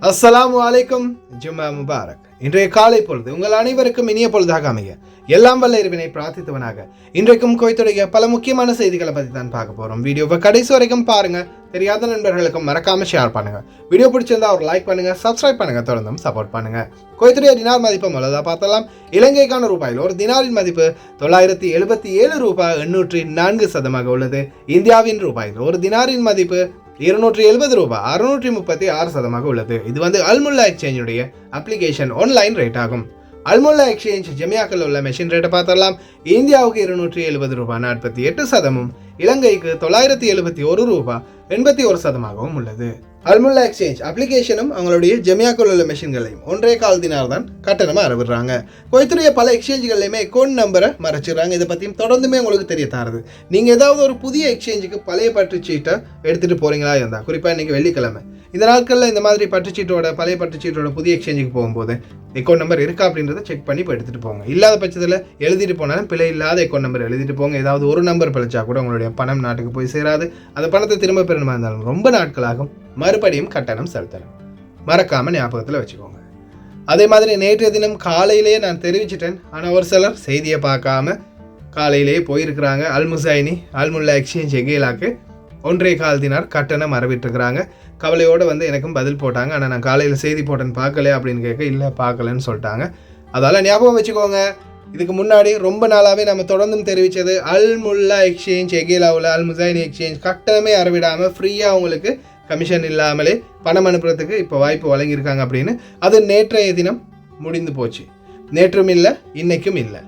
அஸ்ஸலாமு அலைக்கும், ஜும்மா முபாரக். இன்றைய காலை பொழுது உங்கள் அனைவருக்கும் இனிய பொழுதாக அமைய எல்லாம் வல்ல இறைவனை பிரார்த்தித்தவனாக இன்றைக்கும் குவைத்துடைய பல முக்கியமான செய்திகளை பற்றி தான் பார்க்க போகிறோம். வீடியோவை கடைசி வரைக்கும் பாருங்க. தெரியாத நண்பர்களுக்கும் மறக்காம ஷேர் பண்ணுங்க. வீடியோ பிடிச்சிருந்தா ஒரு லைக் பண்ணுங்க, சப்ஸ்கிரைப் பண்ணுங்க, தொடர்ந்தும் சப்போர்ட் பண்ணுங்க. குவைத்துடைய தினார் மதிப்பு முதல்ல பார்த்தலாம். இலங்கைக்கான ரூபாயில் ஒரு தினாரின் மதிப்பு 977 ரூபாய் 804 உள்ளது. இந்தியாவின் ரூபாயில் ஒரு தினாரின் மதிப்பு 270 ரூபாய் 636 உள்ளது. இது அல்முல்லா எக்ஸ்சேஞ்சுடைய அப்ளிகேஷன் ஆன்லைன் ரேட் ஆகும். அல்முல்லா எக்ஸ்சேஞ்ச் ஜமியாக்கள் உள்ள மெஷின் ரேட்டை பார்த்தரலாம். இந்தியாவுக்கு 270 ரூபாய் 48%, இலங்கைக்கு 971 ரூபாய் 81% உள்ளது. அல்முல்லா எக்ஸ்சேஞ்ச் அப்ளிகேஷனும் அவங்களுடைய ஜமியாக்கள் உள்ள மெஷின்களையும் 1.25 தினார் தான் கட்டணமாக அறவிடுறாங்க. குவைத்துடைய பல எக்ஸ்சேஞ்சுகள்லையுமே அக்கௌண்ட் நம்பரை மறைச்சிடுறாங்க. இதை பற்றியும் தொடர்ந்துமே உங்களுக்கு தெரிய தாருது. நீங்கள் ஏதாவது ஒரு புதிய எக்ஸ்சேஞ்சுக்கு பழைய பற்றுச்சீட்டை எடுத்துகிட்டு போகிறீங்களா இருந்தால், குறிப்பாக இன்றைக்கி வெள்ளிக்கிழமை இந்த நாட்களில் இந்த மாதிரி பற்றுச்சீட்டோட பழைய பற்றுச்சீட்டோட புதிய எக்ஸ்சேஞ்சுக்கு போகும்போது அக்கௌண்ட் நம்பர் இருக்கா அப்படின்றத செக் பண்ணி இப்போ எடுத்துகிட்டு போங்க. இல்லாத பட்சத்தில் எழுதிட்டு போனாலும் பிழை இல்லாத அக்கௌண்ட் நம்பர் எழுதிட்டு போங்க. ஏதாவது ஒரு நம்பர் பிழைச்சா கூட உங்களுடைய பணம் நாட்டுக்கு போய் சேராது. அந்த பணத்தை திரும்ப பெறணுமா இருந்தாலும் ரொம்ப நாட்களாகும். மறுபடியும் கட்டணம் செலுத்தணும். மறக்காமல் ஞாபகத்தில் வச்சுக்கோங்க. அதே மாதிரி நேற்றைய தினம் காலையிலேயே நான் தெரிவிச்சிட்டேன். ஆனால் ஒரு சிலர் செய்தியை பார்க்காம காலையிலேயே போயிருக்கிறாங்க. அல்முசைனி அல்முல்லா எக்ஸ்சேஞ்ச் எகேலாக்கு 1.25 தினார் கட்டணம் அறிவிட்டுருக்கிறாங்க. கவலையோடு எனக்கும் பதில் போட்டாங்க. ஆனால் நான் காலையில் செய்தி போட்டேன்னு பார்க்கல அப்படின்னு கேட்க, இல்லை பார்க்கலன்னு சொல்லிட்டாங்க. அதால் ஞாபகம் வச்சுக்கோங்க. இதுக்கு முன்னாடி ரொம்ப நாளாகவே நம்ம தொடர்ந்தும் தெரிவித்தது, அல்முல்லா எக்ஸ்சேஞ்ச் எகேலாவில் அல்முசைனி எக்ஸ்சேஞ்ச் கட்டணமே அறவிடாமல் ஃப்ரீயாக அவங்களுக்கு கமிஷன் இல்லாமலே பணம் அனுப்புறதுக்கு இப்போ வாய்ப்பு வழங்கியிருக்காங்க அப்படின்னு. அது நேற்றைய தினம் முடிந்து போச்சு. நேற்றும் இல்லை, இன்றைக்கும் இல்லை.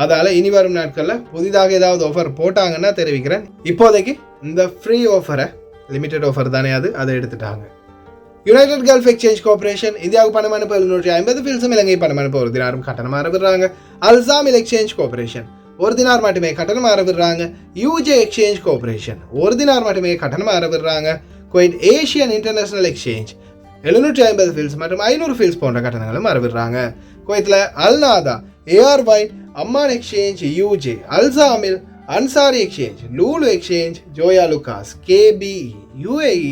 அதால் இனி வரும் நாட்களில் புதிதாக ஏதாவது ஆஃபர் போட்டாங்கன்னா தெரிவிக்கிறேன். இப்போதைக்கு இந்த ஃப்ரீ ஆஃபரை, லிமிடெட் ஆஃபர் தானே அதை எடுத்துட்டாங்க. யுனைடெட் கல்ஃப் எக்ஸ்சேஞ்ச் கார்பரேஷன் இந்தியாவுக்கு பணம் அனுப்ப 750 ஃபீல்ஸும், இலங்கை பணம் அனுப்ப 1 தினாரும் கட்டணம் அறவிடுறாங்க. அல்சாமில் எக்ஸ்சேஞ்ச் கார்பரேஷன் 1 தினார் மட்டுமே கட்டணம் அறவிடுறாங்க. யூஜே எக்ஸ்சேஞ்ச் கார்பரேஷன் 1 தினார் மட்டுமே கட்டணம் அறவிடுறாங்க. Kuwait Asian International Exchange 750 fils மற்றும் 500 ஃபீல்ஸ் போன்ற கட்டணங்களும் அறவிடுறாங்க. குவைத்தில் அல்நாதா, ஏஆர்ஒய், அம்மான் எக்ஸ்சேஞ்ச், யூஜே, அல்சாமில், Ansari Exchange, Lulu Exchange, Joyalukkas, KBE, UAE,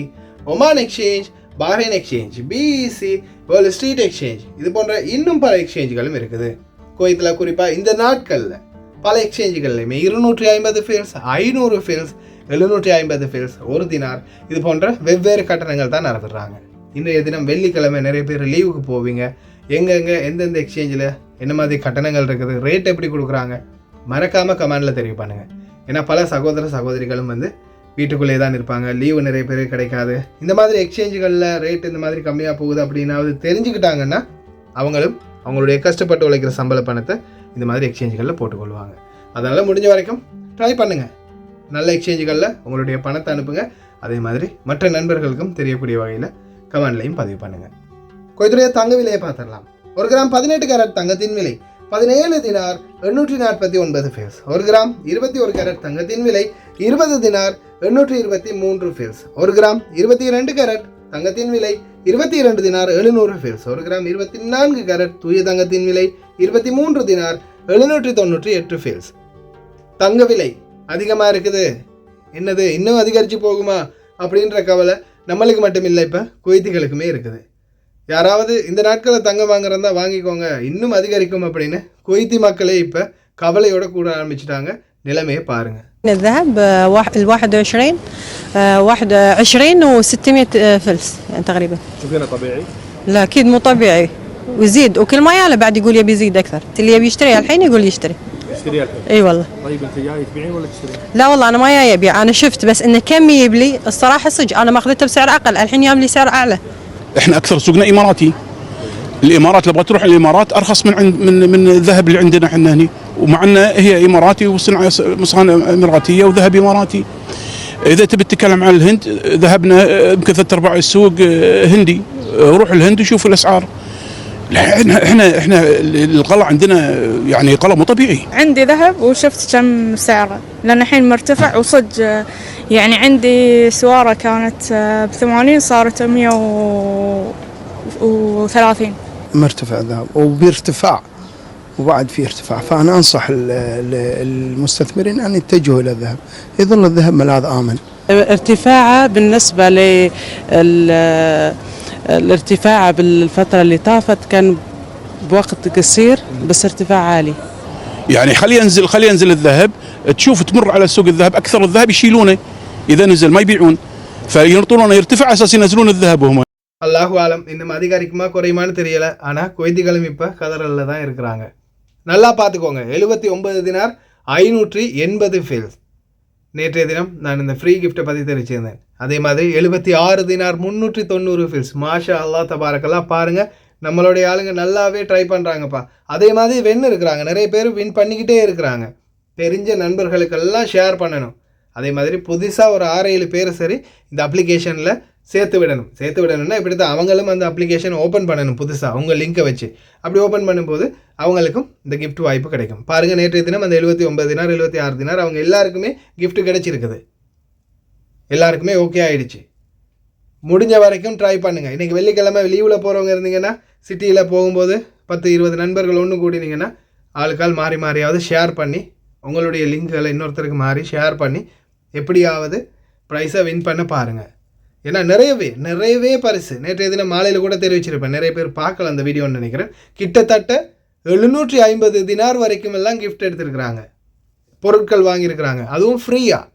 Oman Exchange, Bahrain Exchange, BEC, World Street Exchange, இது போன்ற இன்னும் பல எக்ஸ்சேஞ்சுகளும் இருக்குது. குவைத்தில் குறிப்பாக இந்த நாட்களில் பல எக்ஸ்சேஞ்சுகள்லையுமே 250 ஃபீல்ஸ், 500 ஃபீல்ஸ், 750 ஃபீல்ஸ், 1 தினார், இது போன்ற வெவ்வேறு கட்டணங்கள் தான் நடத்துடுறாங்க. இன்றைய தினம் வெள்ளிக்கிழமை நிறைய பேர் லீவுக்கு போவீங்க. எங்கெங்கே எந்தெந்த எக்ஸ்சேஞ்சில் என்ன மாதிரி கட்டணங்கள் இருக்குது, ரேட் எப்படி கொடுக்குறாங்க, மறக்காமல் கமெண்டில் தெரிவு பண்ணுங்கள். ஏன்னா பல சகோதர சகோதரிகளும் வீட்டுக்குள்ளே தான் இருப்பாங்க. லீவு நிறைய பேர் கிடைக்காது. இந்த மாதிரி எக்ஸ்சேஞ்சுகளில் ரேட் இந்த மாதிரி கம்மியாக போகுது அப்படின்னாவது தெரிஞ்சுக்கிட்டாங்கன்னா அவங்களும் அவங்களுடைய கஷ்டப்பட்டு உழைக்கிற சம்பள பணத்தை இந்த மாதிரி எக்ஸ்சேஞ்சுகளில் போட்டுக்கொள்வாங்க. அதனால் முடிஞ்ச வரைக்கும் ட்ரை பண்ணுங்கள். நல்ல எக்ஸ்சேஞ்சுகளில் உங்களுடைய பணத்தை அனுப்புங்க. அதே மாதிரி மற்ற நண்பர்களுக்கும் தெரியக்கூடிய வகையில் கமெண்ட்லையும் பதிவு பண்ணுங்கள். குவைத்துடைய தங்க விலையை பார்த்துடலாம். 1 கிராம் 18 கேரட் தங்கத்தின் விலை 17 தினார் 849 ஃபீல்ஸ். 1 கிராம் 21 கேரட் தங்கத்தின் விலை 20 தினார் 823 ஃபீல்ஸ். 1 கிராம் 22 கேரட் தங்கத்தின் விலை 22 தினார் 700 ஃபீல்ஸ். 1 கிராம் 24 கேரட் தூய தங்கத்தின் விலை 23 தினார் 798 ஃபீல்ஸ். தங்க விலை அதிகமாக இருக்குது, என்னது இன்னும் அதிகரித்து போகுமா அப்படின்ற கவலை நம்மளுக்கு மட்டும் இல்லை, இப்போ குவைத்திகளுக்குமே இருக்குது. யாராவது இந்த நாட்களில் தங்கம் வாங்குறதா வாங்கிக்கோங்க, இன்னும் அதிகரிக்கும் அப்படின்னு குவைத்தி மக்களே இப்போ கவலையோட கூட ஆரம்பிச்சிட்டாங்க. நிலைமையை பாருங்க. الذهب 21 و600 فلس يعني تقريبا. شوفينه طبيعي؟ لا اكيد مو طبيعي ويزيد، وكل ما يعلى بعد يقول يبي يزيد اكثر. اللي يبي يشتري الحين يقول يشتري الحين. اي والله. طيب انت جاي تبيعين ولا تشترين؟ لا والله انا ما جاي ابيع، انا شفت بس انه كم يجيب لي الصراحه صدق انا ما اخذته بسعر اقل، الحين يام لي سعر اعلى. احنا اكثر سوقنا اماراتي. الامارات لو تروح الامارات ارخص من الذهب اللي عندنا احنا هنا، ومع انه هي اماراتي وصناعه مصانع اماراتيه وذهب اماراتي. اذا تبي تتكلم عن الهند، ذهبنا يمكن 3/4 السوق هندي. روح الهند وشوف الاسعار. احنا القلع عندنا يعني قلع مو طبيعي. عندي ذهب وشفت كم سعره، لان الحين مرتفع وصج. يعني عندي سواره كانت ب80 صارت 130. مرتفع الذهب وبارتفاع، وبعد في ارتفاع، فأنا أنصح المستثمرين أن يتجهوا إلى الذهب. يظل الذهب ملاذ آمن. ارتفاعه بالنسبة الارتفاع بالفترة اللي طافت كان بوقت قصير بس ارتفاع عالي. يعني خلي ينزل الذهب، تشوف تمر على سوق الذهب أكثر الذهب يشيلونه إذا نزل ما يبيعون، فينطرونه يرتفع أساس ينزلون الذهب وهم. அல்லாஹு ஆலம் இன்னும் அதிகரிக்குமா குறையுமான்னு தெரியல. ஆனால் குவைத்திகளும் இப்போ கதறல்ல தான் இருக்கிறாங்க. நல்லா பார்த்துக்கோங்க. 79 தினார் 580 ஃபீல்ஸ். நேற்றைய தினம் நான் இந்த ஃப்ரீ கிஃப்ட்டை பற்றி தெரிவிச்சிருந்தேன். அதே மாதிரி 76 தினார் 390 ஃபீல்ஸ். மாஷா அல்லா தபாரக்கெல்லாம் பாருங்கள், நம்மளுடைய ஆளுங்க நல்லாவே ட்ரை பண்ணுறாங்கப்பா. அதே மாதிரி வின் இருக்கிறாங்க, நிறைய பேர் வின் பண்ணிக்கிட்டே இருக்கிறாங்க. தெரிஞ்ச நண்பர்களுக்கெல்லாம் ஷேர் பண்ணணும். அதே மாதிரி புதுசாக ஒரு 6-7 பேர் சரி இந்த அப்ளிகேஷனில் சேர்த்து விடணும்னா இப்படி தான் அவங்களும் அந்த அப்ளிகேஷன் ஓப்பன் பண்ணணும் புதுசாக உங்கள் லிங்கை வச்சு. அப்படி ஓப்பன் பண்ணும்போது அவங்களுக்கும் இந்த கிஃப்ட் வாய்ப்பு கிடைக்கும். பாருங்கள், நேற்றைய தினம் அந்த 79 தினார் 76 தினார் அவங்க எல்லாருக்குமே கிஃப்ட் கிடைச்சிருக்குது. எல்லாருக்குமே ஓகே ஆகிடுச்சு. முடிஞ்ச வரைக்கும் ட்ரை பண்ணுங்கள். இன்றைக்கி வெள்ளிக்கிழமை லீவில் போகிறவங்க இருந்தீங்கன்னா சிட்டியில் போகும்போது 10-20 நண்பர்கள் ஒன்று கூடினீங்கன்னா ஆளுக்கால் மாறியாவது ஷேர் பண்ணி உங்களுடைய லிங்க்குகளை இன்னொருத்தருக்கு மாறி ஷேர் பண்ணி எப்படியாவது ப்ரைஸை வின் பண்ண பாருங்கள். ஏன்னா நிறையவே பரிசு நேற்றைய தினம் மாலையில் கூட தெரிவிச்சிருப்பேன். நிறைய பேர் பார்க்கல அந்த வீடியோன்னு நினைக்கிறேன். கிட்டத்தட்ட 750 தினார் வரைக்கும் எல்லாம் கிஃப்ட் எடுத்துருக்குறாங்க, பொருட்கள் வாங்கியிருக்கிறாங்க. அதுவும் ஃப்ரீயாக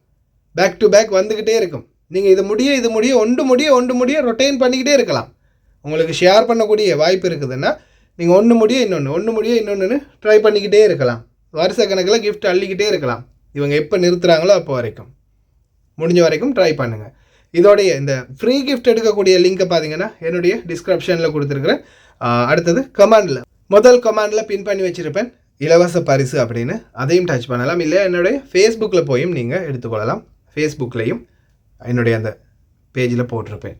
பேக் டு பேக் வந்துக்கிட்டே இருக்கும். நீங்கள் இது முடிய ஒன்று முடிய ரொட்டேன் பண்ணிக்கிட்டே இருக்கலாம். உங்களுக்கு ஷேர் பண்ணக்கூடிய வாய்ப்பு இருக்குதுன்னா நீங்கள் ஒன்று முடிய இன்னொன்று ட்ரை பண்ணிக்கிட்டே இருக்கலாம். வருஷ கணக்கில் கிஃப்ட் அள்ளிக்கிட்டே இருக்கலாம். இவங்க எப்போ நிறுத்துகிறாங்களோ அப்போ வரைக்கும் முடிஞ்ச வரைக்கும் ட்ரை பண்ணுங்கள். இதோடைய இந்த ஃப்ரீ கிஃப்ட் எடுக்கக்கூடிய லிங்க்கை பார்த்தீங்கன்னா என்னுடைய டிஸ்கிரிப்ஷனில் கொடுத்துருக்குறேன். அடுத்தது கமெண்டில் முதல் கமெண்டில் பின் பண்ணி வச்சுருப்பேன் இலவச பரிசு அப்படின்னு. அதையும் டச் பண்ணலாம். இல்லை என்னுடைய ஃபேஸ்புக்கில் போயும் நீங்கள் எடுத்துக்கொள்ளலாம். ஃபேஸ்புக்லேயும் என்னுடைய அந்த பேஜில் போட்டிருப்பேன்.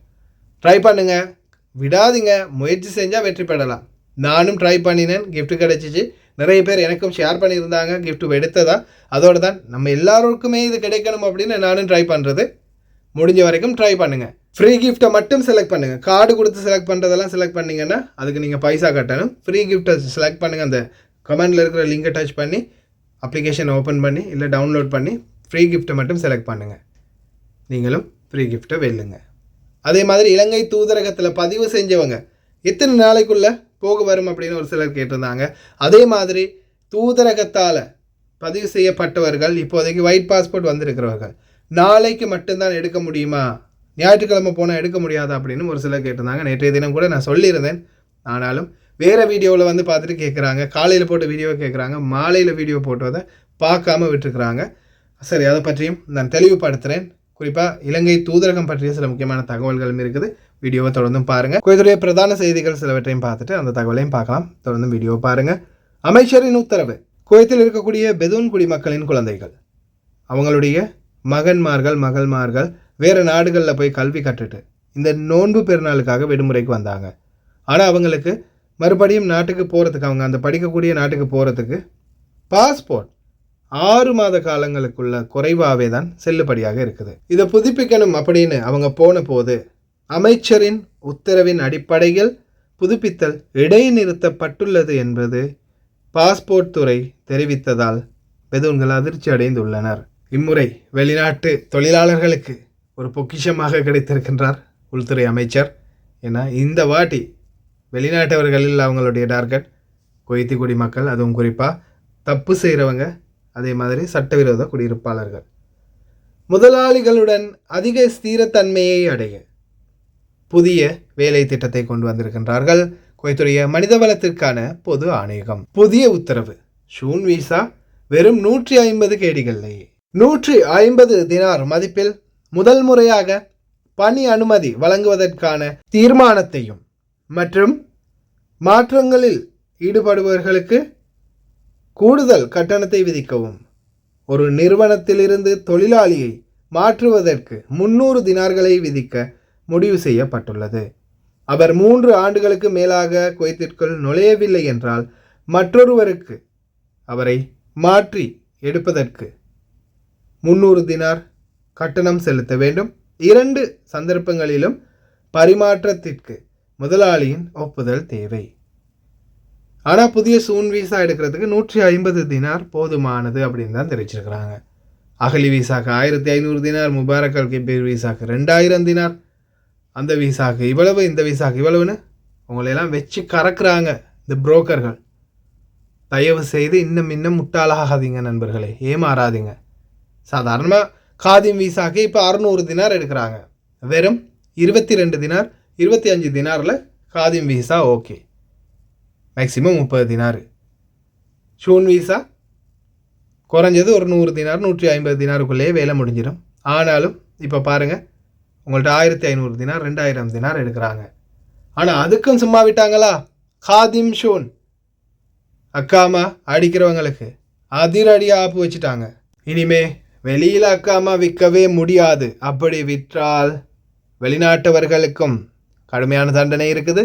ட்ரை பண்ணுங்கள், விடாதீங்க. முயற்சி செஞ்சால் வெற்றி பெறலாம். நானும் ட்ரை பண்ணினேன், கிஃப்ட் கிடச்சிச்சு. நிறைய பேர் எனக்கும் ஷேர் பண்ணியிருந்தாங்க கிஃப்ட் எடுத்ததா. அதோடு தான் நம்ம எல்லாருக்குமே இது கிடைக்கணும் அப்படின்னு நானும் ட்ரை பண்ணுறது. முடிஞ்ச வரைக்கும் ட்ரை பண்ணுங்கள். ஃப்ரீ கிஃப்ட்டை மட்டும் செலக்ட் பண்ணுங்கள். கார்டு கொடுத்து செலக்ட் பண்ணுறதெல்லாம் செலக்ட் பண்ணிங்கன்னா அதுக்கு நீங்கள் பைசா கட்டணும். ஃப்ரீ கிஃப்ட்டை செலக்ட் பண்ணுங்கள். அந்த கமெண்டில் இருக்கிற லிங்கை டச் பண்ணி அப்ளிகேஷன் ஓப்பன் பண்ணி இல்லை டவுன்லோட் பண்ணி ஃப்ரீ கிஃப்ட்டை மட்டும் செலக்ட் பண்ணுங்கள். நீங்களும் ஃப்ரீ கிஃப்ட்டை வெல்லுங்க. அதே மாதிரி இலங்கை தூதரகத்தில் பதிவு செஞ்சவங்க எத்தனை நாளைக்குள்ளே போக வரும் அப்படின்னு ஒரு சிலர் கேட்டிருந்தாங்க. அதே மாதிரி தூதரகத்தால் பதிவு செய்யப்பட்டவர்கள் இப்போதைக்கு ஒயிட் பாஸ்போர்ட் வந்திருக்கிறவர்கள் நாளைக்கு மட்டும்தான் எடுக்க முடியுமா, ஞாயிற்றுக்கிழமை போனால் எடுக்க முடியாதா அப்படின்னு ஒரு சிலர் கேட்டிருந்தாங்க. நேற்றைய தினம் கூட நான் சொல்லியிருந்தேன். ஆனாலும் வேறு வீடியோவில் வந்து பார்த்துட்டு கேட்குறாங்க. காலையில் போட்ட வீடியோவை கேட்குறாங்க, மாலையில் வீடியோ போட்டதை பார்க்காம விட்டுருக்குறாங்க. சரி, அதை பற்றியும் நான் தெளிவுபடுத்துகிறேன். குறிப்பாக இலங்கை தூதரகம் பற்றிய சில முக்கியமான தகவல்களும் இருக்குது. வீடியோவை தொடர்ந்தும் பாருங்கள். குவைத்துடைய பிரதான செய்திகள் சிலவற்றையும் பார்த்துட்டு அந்த தகவலையும் பார்க்கலாம். தொடர்ந்தும் வீடியோ பாருங்கள். அமைச்சரின் உத்தரவு. குவைத்தில் இருக்கக்கூடிய பெதூன் குடிமக்களின் குழந்தைகள் அவங்களுடைய மகள்மார்கள் வேறு நாடுகளில் போய் கல்வி கற்றுட்டு இந்த நோன்பு பெருநாளுக்காக விடுமுறைக்கு வந்தாங்க. ஆனால் அவங்களுக்கு மறுபடியும் நாட்டுக்கு போகிறதுக்கு, அவங்க அந்த படிக்கக்கூடிய நாட்டுக்கு போகிறதுக்கு பாஸ்போர்ட் 6 மாத காலங்களுக்குள்ள குறைவாகவே தான் செல்லுபடியாக இருக்குது. இதை புதுப்பிக்கணும் அப்படின்னு அவங்க போன போது அமைச்சரின் உத்தரவின் அடிப்படையில் புதுப்பித்தல் இடைநிறுத்தப்பட்டுள்ளது என்பது பாஸ்போர்ட் துறை தெரிவித்ததால் பெதூன்கள் அதிர்ச்சி அடைந்துள்ளனர். இம்முறை வெளிநாட்டு தொழிலாளர்களுக்கு ஒரு பொக்கிஷமாக கிடைத்திருக்கின்றார் உள்துறை அமைச்சர். ஏன்னா இந்த வாட்டி வெளிநாட்டவர்களில் அவங்களுடைய டார்கெட் குவைத்தி குடிமக்கள், அதுவும் குறிப்பாக தப்பு செய்கிறவங்க, அதே மாதிரி சட்டவிரோத குடியிருப்பாளர்கள். முதலாளிகளுடன் அதிக ஸ்திரத்தன்மையை அடைய புதிய வேலை திட்டத்தை கொண்டு வந்திருக்கின்றார்கள். குவைத்துடைய மனிதவளத்திற்கான பொது ஆணையகம் புதிய உத்தரவு. ஷூன் வீசா வெறும் 150 கேடிகளிலேயே 150 தினார் மதிப்பில் முதல் முறையாக பணி அனுமதி வழங்குவதற்கான தீர்மானத்தையும் மற்றும் மாற்றங்களில் ஈடுபடுபவர்களுக்கு கூடுதல் கட்டணத்தை விதிக்கவும், ஒரு நிறுவனத்திலிருந்து தொழிலாளியை மாற்றுவதற்கு 300 தினார்களை விதிக்க முடிவு செய்யப்பட்டுள்ளது. அவர் 3 ஆண்டுகளுக்கு மேலாக குவைத்திற்குள் நுழையவில்லை என்றால் மற்றொருவருக்கு அவரை மாற்றி எடுப்பதற்கு 300 தினார் கட்டணம் செலுத்த வேண்டும். 2 சந்தர்ப்பங்களிலும் பரிமாற்றத்திற்கு முதலாளியின் ஒப்புதல் தேவை. ஆனால் புதிய சூன் வீசா எடுக்கிறதுக்கு 150 தினார் போதுமானது அப்படின்னு தான் தெரிவிச்சிருக்கிறாங்க. அகலி வீசாக்கு 1500 தினார், முபாரக் அல் கிபீர் வீசாக்கு 2000 தினார், அந்த விசாக்கு இவ்வளவு, இந்த விசாக்கு இவ்வளவுன்னு உங்களையெல்லாம் வச்சு கறக்குறாங்க இந்த புரோக்கர்கள். தயவு செய்து இன்னும் முட்டாளாகாதீங்க நண்பர்களே, ஏமாறாதீங்க. சாதாரணமாக காதிம் விசாக்கு இப்போ 600 தினார் எடுக்கிறாங்க. வெறும் 22 தினார் 25 தினாரில் காதிம் விசா ஓகே, மேக்ஸிமம் 30 தினார். ஷூன் விசா குறைஞ்சது ஒரு 100 தினார் 150 தினாருக்குள்ளேயே வேலை முடிஞ்சிடும். ஆனாலும் இப்போ பாருங்கள், உங்கள்கிட்ட 1500 தினார் 2000 தினார் எடுக்கிறாங்க. ஆனால் அதுக்கும் சும்மா விட்டாங்களா? காதிம் ஷூன் அக்காமா அடிக்கிறவங்களுக்கு அதிரடியாக ஆப்பு வச்சுட்டாங்க. இனிமே வெளியில் அக்காமா விற்கவே முடியாது. அப்படி விற்றால் வெளிநாட்டவர்களுக்கும் கடுமையான தண்டனை இருக்குது,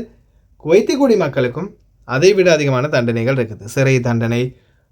குவைத்தி குடிமக்களுக்கும் அதை விட அதிகமான தண்டனைகள் இருக்குது. சிறை தண்டனை,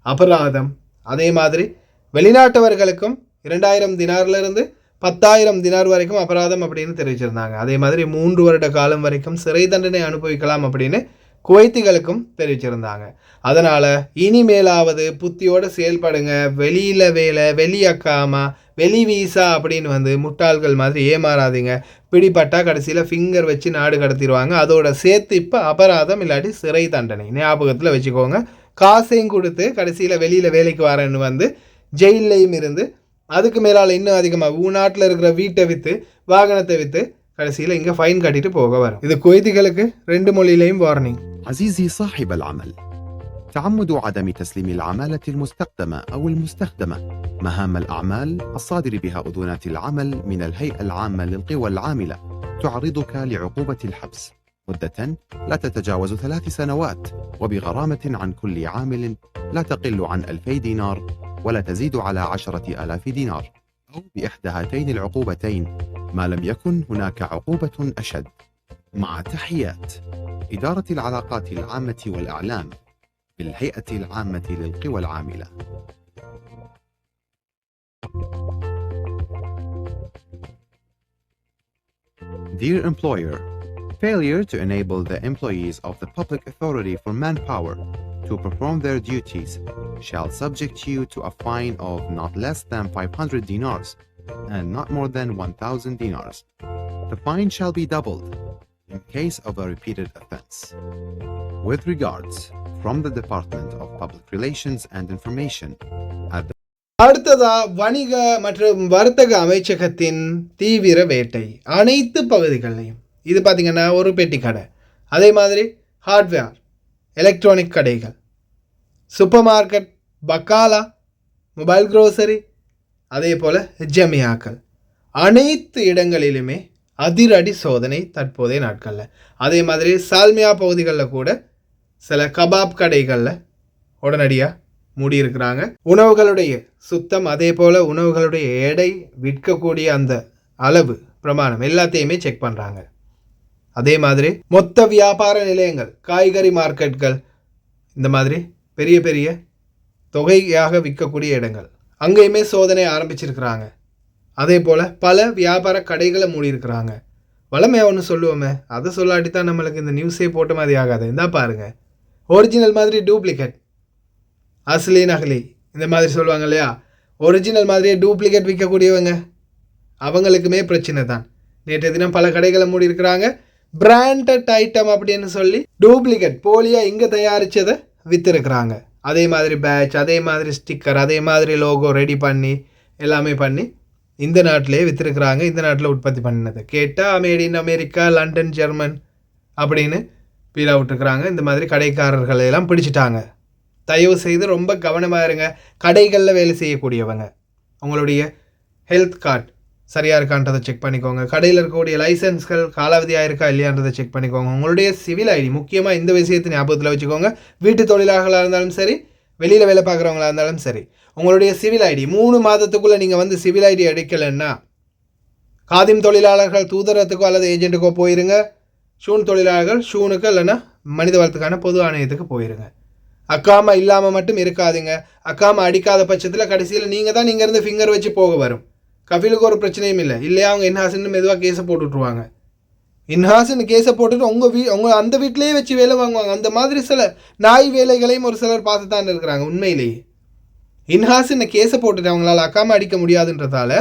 அபராதம். அதே மாதிரி வெளிநாட்டவர்களுக்கும் 2000 தினார்லேருந்து 10,000 தினார் வரைக்கும் அபராதம் அப்படின்னு தெரிவிச்சிருந்தாங்க. அதே மாதிரி 3 வருட காலம் வரைக்கும் சிறை தண்டனை அனுபவிக்கலாம் அப்படின்னு குவைத்திகளுக்கும் தெரிவிச்சிருந்தாங்க. அதனால் இனிமேலாவது புத்தியோடு செயல்படுங்க. வெளியில் வேலை, வெளி அக்காமா, வெளி வீசா அப்படின்னு முட்டாள்கள் மாதிரி ஏமாறாதீங்க. பிடிப்பட்டா கடைசியில் ஃபிங்கர் வச்சு நாடு கடத்திடுவாங்க. அதோட சேர்த்து இப்போ அபராதம் இல்லாட்டி சிறை தண்டனை ஞாபகத்தில் வச்சுக்கோங்க. காசையும் கொடுத்து கடைசியில் வெளியில் வேலைக்கு வரேன்னு ஜெயிலையும் இருந்து அதுக்கு மேலால் இன்னும் அதிகமாக நாட்டில் இருக்கிற வீட்டை விற்று வாகனத்தை விற்று கடைசியில் இங்கே ஃபைன் கட்டிட்டு போக வரும். இது குவைத்திகளுக்கு 2 மொழியிலையும் warning. عزيزي صاحب العمل، تعمد عدم تسليم العمالة المستخدمة أو المستخدمة مهام الأعمال الصادر بها أذونات العمل من الهيئة العامة للقوى العاملة تعرضك لعقوبة الحبس مدة لا تتجاوز 3 سنوات، وبغرامة عن كل عامل لا تقل عن 2000 دينار ولا تزيد على 10,000 دينار، أو بإحدى هاتين العقوبتين ما لم يكن هناك عقوبة أشد. مع تحيات إدارة العلاقات العامة والإعلام بالهيئة العامة للقوى العاملة. Dear employer, failure to enable the employees of the Public Authority for Manpower to perform their duties shall subject you to a fine of not less than 500 dinars and not more than 1,000 dinars. The fine shall be doubled in case of a repeated offense. With regards, from the Department of Public Relations and Information at the அடுத்ததா வணிக மற்றும் வர்த்தக அமைச்சகத்தின் தீவிர வேட்டை அனைத்து பகுதிகளையும். இது பார்த்திங்கன்னா ஒரு பெட்டி கடை, அதே மாதிரி ஹார்ட்வேர், எலக்ட்ரானிக் கடைகள், சூப்பர் மார்க்கெட், பக்காலா, மொபைல் க்ரோசரி, அதே போல் ஜமியாக்கள், அனைத்து இடங்களிலுமே அதிரடி சோதனை தற்போதைய நாட்களில். அதே மாதிரி சால்மியா பகுதிகளில் கூட சில கபாப் கடைகளில் உடனடியாக மூடியிருக்கிறாங்க. உணவுகளுடைய சுத்தம், அதே போல் உணவுகளுடைய எடை, விற்கக்கூடிய அந்த அளவு பிரமாணம் எல்லாத்தையுமே செக் பண்ணுறாங்க. அதே மாதிரி மொத்த வியாபார நிலையங்கள், காய்கறி மார்க்கெட்கள், இந்த மாதிரி பெரிய பெரிய தொகையாக விற்கக்கூடிய இடங்கள் அங்கேயுமே சோதனை ஆரம்பிச்சிருக்கிறாங்க. அதே போல் பல வியாபார கடைகளை மூடியிருக்கிறாங்க. வளமையாக ஒன்று சொல்லுவோமே, அதை சொல்லாட்டி தான் நம்மளுக்கு இந்த நியூஸே போட்ட மாதிரி ஆகாது. இந்த பாருங்கள், ஒரிஜினல் மாதிரி டூப்ளிகேட், அஸ்லி நகலி, இந்த மாதிரி சொல்லுவாங்க இல்லையா, ஒரிஜினல் மாதிரியே டூப்ளிகேட் விற்கக்கூடியவங்க அவங்களுக்குமே பிரச்சனை தான். நேற்றைய தினம் பல கடைகளை மூடி இருக்கிறாங்க. பிராண்டட் ஐட்டம் அப்படின்னு சொல்லி டூப்ளிகேட் போலியாக இங்கே தயாரித்ததை விற்றுருக்குறாங்க. அதே மாதிரி பேட்ச், அதே மாதிரி ஸ்டிக்கர், அதே மாதிரி லோகோ ரெடி பண்ணி எல்லாமே பண்ணி இந்த நாட்டிலே விற்றுருக்குறாங்க. இந்த நாட்டில் உற்பத்தி பண்ணினது கேட்டால் made in America, London, German அப்படின்னு பீலா விட்டுருக்குறாங்க. இந்த மாதிரி கடைக்காரர்களை எல்லாம் பிடிச்சிட்டாங்க. தயவு செய்து ரொம்ப கவனமாக இருங்க. கடைகளில் வேலை செய்யக்கூடியவங்க உங்களுடைய ஹெல்த் கார்டு சரியாக இருக்கான்றதை செக் பண்ணிக்கோங்க. கடையில் இருக்கக்கூடிய லைசன்ஸ்கள் காலாவதியாக இருக்கா இல்லையான்றதை செக் பண்ணிக்கோங்க. உங்களுடைய சிவில் ஐடி முக்கியமாக இந்த விஷயத்தை ஞாபகத்தில் வச்சுக்கோங்க. வீட்டு தொழிலாளர்களாக இருந்தாலும் சரி, வெளியில் வேலை பார்க்குறவங்களாக இருந்தாலும் சரி, உங்களுடைய சிவில் ஐடி 3 மாதத்துக்குள்ளே நீங்கள் சிவில் ஐடி எடுக்கலைன்னா காதிம் தொழிலாளர்கள் தூதரத்துக்கோ அல்லது ஏஜென்ட்டுக்கோ போயிருங்க. ஷூன் தொழிலாளர்கள் ஷூனுக்கு இல்லைன்னா மனித வளத்துக்கான பொது ஆணையத்துக்கு போயிருங்க. அக்காமா இல்லாமல் மட்டும் இருக்காதுங்க. அக்காமா அடிக்காத பட்சத்தில் கடைசியில் நீங்கள் தான் இங்கேருந்து ஃபிங்கர் வச்சு போக வரும். கஃபீலுக்கு ஒரு பிரச்சனையும் இல்லை. இல்லையா அவங்க இன்ஹாஸ்ன்னு மெதுவாக கேஸை போட்டுட்ருவாங்க. இன்ஹாஸ்ன்னு கேஸை போட்டுட்டு உங்கள் அந்த வீட்டிலேயே வச்சு வேலை வாங்குவாங்க. அந்த மாதிரி சில நாய் வேலைகளையும் ஒரு சிலர் பார்த்து தான் இருக்கிறாங்க. உண்மையிலேயே இன்ஹாஸ் இந்த கேஸை போட்டுட்டு அவங்களால அக்காமா அடிக்க முடியாதுன்றதால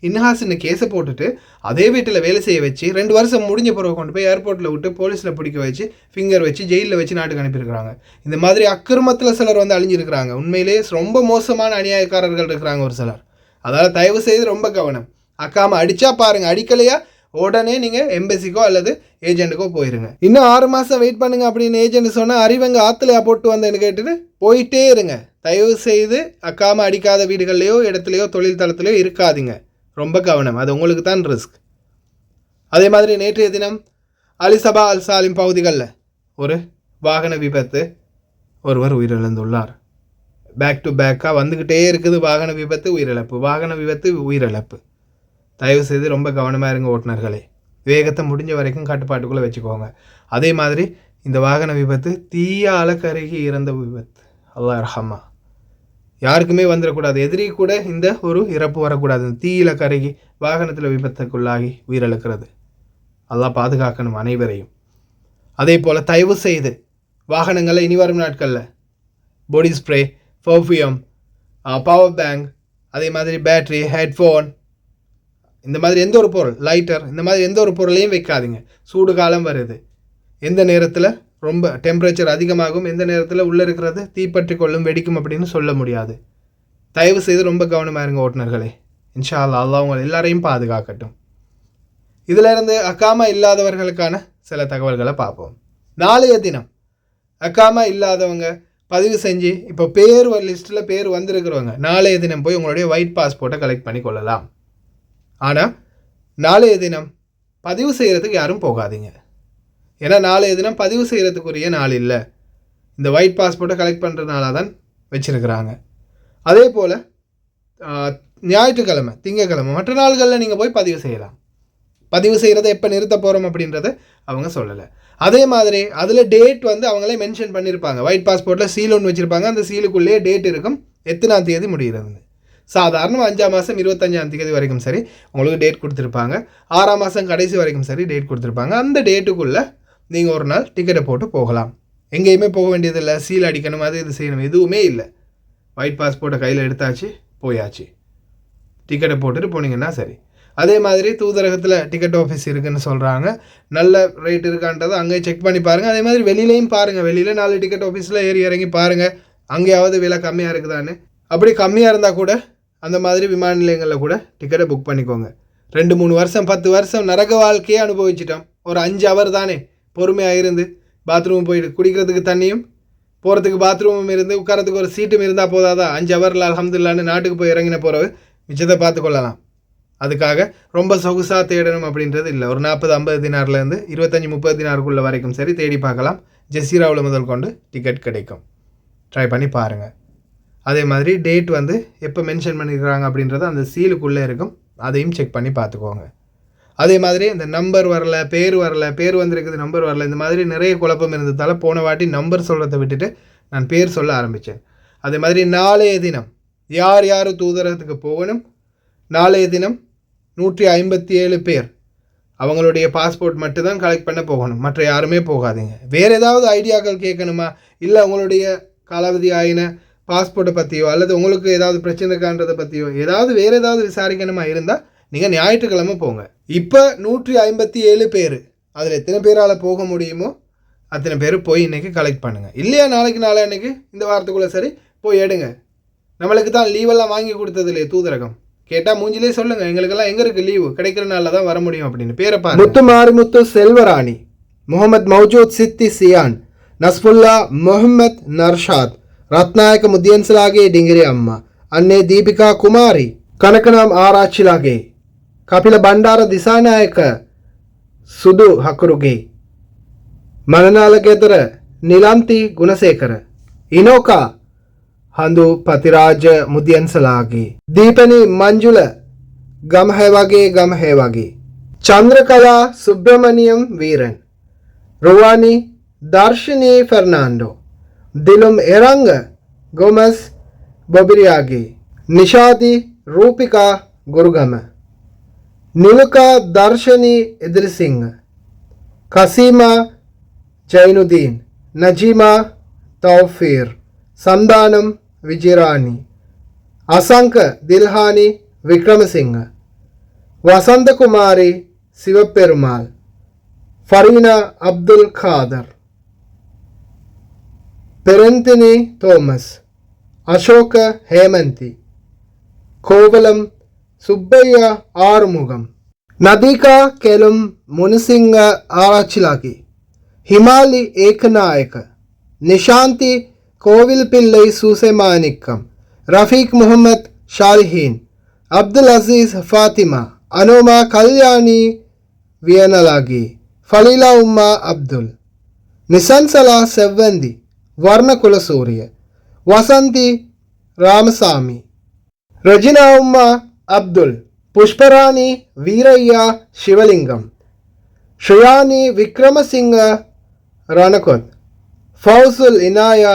இன்ஹாஸ் இந்த கேஸை போட்டுட்டு அதே வீட்டில் வேலை செய்ய வச்சு 2 வருஷம் முடிஞ்ச பிறகு கொண்டு போய் ஏர்போர்ட்டில் விட்டு போலீஸில் பிடிக்க வச்சு ஃபிங்கர் வச்சு ஜெயிலில் வச்சு நாட்டுக்கு அனுப்பியிருக்கிறாங்க. இந்த மாதிரி அக்கிரமத்தில் சிலர் வந்து அழிஞ்சிருக்கிறாங்க. உண்மையிலே ரொம்ப மோசமான அநியாயக்காரர்கள் இருக்கிறாங்க ஒரு சிலர். அதாவது தயவு செய்து ரொம்ப கவனம். அக்காமா அடித்தா பாருங்கள், அடிக்கலையா உடனே நீங்கள் எம்பசிக்கோ அல்லது ஏஜென்ட்டுக்கோ போயிருங்க. இன்னும் 6 மாதம் வெயிட் பண்ணுங்க அப்படின்னு ஏஜென்ட் சொன்னால் அறிவங்க ஆற்றுலையா போட்டு வந்தேன்னு கேட்டுட்டு போயிட்டே இருங்க. தயவு செய்து அக்காமா அடிக்காத வீடுகள்லையோ இடத்துலையோ தொழில் தளத்துலையோ இருக்காதீங்க. ரொம்ப கவனம், அது உங்களுக்கு தான் ரிஸ்க். அதே மாதிரி நேற்றைய தினம் அலிசபா அல் சாலிம் பகுதிகளில் ஒரு வாகன விபத்து, ஒருவர் உயிரிழந்துள்ளார். பேக் டு பேக்காக வந்துக்கிட்டே இருக்குது வாகன விபத்து உயிரிழப்பு, வாகன விபத்து உயிரிழப்பு. தயவு செய்து ரொம்ப கவனமாக இருங்க ஓட்டுநர்களே. வேகத்தை முடிஞ்ச வரைக்கும் கட்டுப்பாட்டுக்குள்ளே வச்சுக்கோங்க. அதே மாதிரி இந்த வாகன விபத்து தீயால் கருகி இறந்த விபத்து. அல்லாஹ் ரஹமா, யாருக்குமே வந்துடக்கூடாது. எதிரி கூட இந்த ஒரு இறப்பு வரக்கூடாது. தீயில கருகி வாகனத்தில் விபத்துக்குள்ளாகி உயிரிழக்கிறது. அல்லாஹ் பாதுகாக்கணும் அனைவரையும். அதே போல் தயவு செய்து வாகனங்களில் இனி வரும் நாட்களில் body spray, perfume, power bank, அதே மாதிரி பேட்ரி, ஹெட்ஃபோன், இந்த மாதிரி எந்த ஒரு பொருள், லைட்டர், இந்த மாதிரி எந்த ஒரு பொருளையும் வைக்காதீங்க. சூடு காலம் வருது. எந்த நேரத்தில் ரொம்ப டெம்பரேச்சர் அதிகமாகும், எந்த நேரத்தில் உள்ளே இருக்கிறது தீப்பற்றி கொள்ளும், வெடிக்கும் அப்படின்னு சொல்ல முடியாது. தயவு செய்து ரொம்ப கவனமாக இருங்க ஓட்டுநர்களே. இன்ஷா அல்லாஹ், அல்லாஹ் உங்களை எல்லாரையும் பாதுகாக்கட்டும். இதிலிருந்து அக்காமா இல்லாதவர்களுக்கான சில தகவல்களை பார்ப்போம். நாளைய தினம் அக்காமா இல்லாதவங்க பதிவு செஞ்சு இப்போ பேர் ஒரு லிஸ்ட்டில் பேர் வந்திருக்கிறவங்க நாளைய தினம் போய் உங்களுடைய ஒயிட் பாஸ்போர்ட்டை கலெக்ட் பண்ணி கொள்ளலாம். ஆனால் நாளைய தினம் பதிவு செய்கிறதுக்கு யாரும் போகாதீங்க. ஏன்னா நாளைய தினம் பதிவு செய்கிறதுக்குரிய நாள் இல்லை. இந்த ஒயிட் பாஸ்போர்ட்டை கலெக்ட் பண்ணுறதுனால தான் வச்சுருக்கிறாங்க. அதே போல் ஞாயிற்றுக்கிழமை, திங்கக்கிழமை, மற்ற நாள்களில் நீங்கள் போய் பதிவு செய்யலாம். பதிவு செய்கிறத எப்போ நிறுத்த போகிறோம் அப்படின்றத அவங்க சொல்லலை. அதே மாதிரி அதில் டேட் வந்து அவங்களே மென்ஷன் பண்ணியிருப்பாங்க. ஒயிட் பாஸ்போர்ட்டில் சீல் ஒன்று வச்சுருப்பாங்க. அந்த சீலுக்குள்ளேயே டேட் இருக்கும், எத்தனாம் தேதி முடிகிறது. சாதாரணமாக 5ஆம் மாதம் 25ஆம் தேதி வரைக்கும் சரி உங்களுக்கு டேட் கொடுத்துருப்பாங்க. 6ஆம் மாதம் கடைசி வரைக்கும் சரி டேட் கொடுத்துருப்பாங்க. அந்த டேட்டுக்குள்ளே நீங்கள் ஒரு நாள் டிக்கெட்டை போட்டு போகலாம். எங்கேயுமே போக வேண்டியதில்லை, சீல் அடிக்கணும், அது இது செய்யணும், எதுவுமே இல்லை. ஒயிட் பாஸ்போர்ட்டை கையில் எடுத்தாச்சு, போயாச்சு, டிக்கெட்டை போட்டுட்டு போனீங்கன்னா சரி. அதே மாதிரி தூதரகத்தில் டிக்கெட் ஆஃபீஸ் இருக்குதுன்னு சொல்கிறாங்க. நல்ல ரேட் இருக்கான்றதை அங்கே செக் பண்ணி பாருங்கள். அதே மாதிரி வெளியிலையும் பாருங்கள். வெளியில் 4 டிக்கெட் ஆஃபீஸில் ஏறி இறங்கி பாருங்கள், அங்கேயாவது விலை கம்மியாக இருக்குதான்னு. அப்படி கம்மியாக இருந்தால் கூட அந்த மாதிரி விமான நிலையங்களில் கூட டிக்கெட்டை புக் பண்ணிக்கோங்க. 2-3 வருஷம் 10 வருஷம் நரக வாழ்க்கையே அனுபவிச்சிட்டோம். ஒரு 5 ஹவர் தானே பொறுமையாக இருந்து பாத்ரூம் போயிட்டு குடிக்கிறதுக்கு தண்ணியும், போகிறதுக்கு பாத்ரூமும் இருந்து உட்காரத்துக்கு ஒரு சீட்டும் இருந்தால் போதாதான். 5 ஹவரில் அல்ஹம்துலில்லாஹ்னு நாட்டுக்கு போய் இறங்கின போகிறவு மிச்சத்தை பார்த்துக்கொள்ளலாம். அதுக்காக ரொம்ப சொகுசாக தேடணும் அப்படின்றது இல்லை. ஒரு 40-50 தினார்லேருந்து 25-30 தினாருக்குள்ளே வரைக்கும் சரி தேடி பார்க்கலாம். ஜெசீராவில் முதல் கொண்டு டிக்கெட் கிடைக்கும். ட்ரை பண்ணி பாருங்கள். அதே மாதிரி டேட் வந்து எப்போ மென்ஷன் பண்ணியிருக்கிறாங்க அப்படின்றது அந்த சீலுக்குள்ளே இருக்கும், அதையும் செக் பண்ணி பார்த்துக்கோங்க. அதே மாதிரி இந்த நம்பர் வரல, பேர் வரல, பேர் வந்திருக்குது நம்பர் வரல, இந்த மாதிரி நிறைய குழப்பம் இருந்ததால் போன வாட்டி நம்பர் சொல்கிறத விட்டுட்டு நான் பேர் சொல்ல ஆரம்பித்தேன். அதே மாதிரி நாளைய தினம் யார் யார் தூதரகத்துக்கு போகணும், நாளைய தினம் 157 பேர் அவங்களுடைய பாஸ்போர்ட் மட்டும்தான் கலெக்ட் பண்ண போகணும், மற்ற யாருமே போகாதீங்க. வேறு ஏதாவது ஐடியாக்கள் கேட்கணுமா, இல்லை உங்களுடைய காலாவதி ஆயின பாஸ்போர்ட்டை பற்றியோ அல்லது உங்களுக்கு ஏதாவது பிரச்சனை இருக்கான்றதை பற்றியோ ஏதாவது வேறு ஏதாவது விசாரிக்கணுமா இருந்தால் நீங்கள் ஞாயிற்றுக்கிழமை போங்க. இப்போ 157 பேர், அதில் எத்தனை பேரால் போக முடியுமோ அத்தனை பேர் போய் இன்றைக்கி கலெக்ட் பண்ணுங்கள். இல்லையா நாளைக்கு அன்றைக்கி இந்த வாரத்துக்குள்ளே சரி போய் எடுங்க. நம்மளுக்கு தான் லீவெல்லாம் வாங்கி கொடுத்தது இல்லையே தூதரகம். கேட்டால் மூஞ்சிலே சொல்லுங்கள், எங்களுக்கெல்லாம் எங்கே இருக்குது லீவு, கிடைக்கிற நாளில் தான் வர முடியும் அப்படின்னு. பேரை பாருங்க: முத்து மாரிமுத்து செல்வராணி, முகமது மௌஜூத் சித்தி சியான், நஸ்புல்லா முகமது நர்ஷாத், ரத்நாயಕ ಮುದಿಯನ್ಸಲಾಗೆ ಡಿಂಗಿರಿ ಅಮ್ಮ, ಅನ್ನೆ ದೀಪಿಕಾ ಕುಮಾರಿ, ಕನಕನಾಮ್ ಆರಾಚಿಲಾಗೆ, ಕಪಿಲ ಬಂಡಾರ ದಿಸಾನಾಯಕ ಸುದು ಹಕರುಗೆ, ಮನನಾಲಗೆದರ ನಿಲಾಂತಿ ಗುಣಶೇಖರ, ಇನೋಕಾ ಹಂದು ಪತಿರಾಜ ಮುದಿಯನ್ಸಲಾಗೆ, ದೀಪನಿ ಮಂಜುಳ ಗಮಹೇವಾಗೆ, ಚಂದ್ರಕಲಾ ಸುಬ್ರಹ್ಮಣ್ಯಂ ವೀರನ್, ರುವಾನಿ ದರ್ಶಿನಿ ಫೆರ್ನಾಂಡೋ, ದಿಲುಮ್ ಎರಂಗ ಗೊಮಸ್ ಬೊಬಿರಿಯಾಗಿ, ನಿಷಾದಿ ರೂಪಿಕಾ ಗುರುಗಮ, ನಿಲುಕಾ ದರ್ಶನಿ ಇದ್ರಿಸಿಂಗ್, ಕಸೀಮಾ ಜೈನುದ್ದೀನ್, ನಜೀಮಾ ತೌಫೀರ್, ಸಂದಾನಂ ವಿಜಿರಾನಿ, අසංක දිල්හානි වික්‍රමසිංහ, වසන්ත කුමාරි සිවපෙරුමාල්, ෆරීනා අබ්දුල් කාදර්, පෙරන්තිනි තෝමස්, අශෝක හේමන්ති, கோவலம் சுப்பையா ஆறுமுகம், நதிகா கெலும் முனுசிங்க ஆராய்ச்சிலாகி, ஹிமாலி ஏகநாயக்க, நிஷாந்தி கோவில் பிள்ளை சூசைமாணிக்கம், ரஃபீக் முகமது ஷாலிஹீன், அப்துல் அசீஸ் ஃபாத்திமா, அனுமா கல்யாணி வியனலாகி, ஃபலீலா உம்மா அப்துல், நிசன்சலா செவ்வந்தி, வர்ண குலசூரிய, வசந்தி ராமசாமி, ரஜினா உம்மா அப்துல், புஷ்பராணி வீரையா சிவலிங்கம், ஷியானி விக்ரமசிங்க ரணகொத், ஃபௌசுல் இனாயா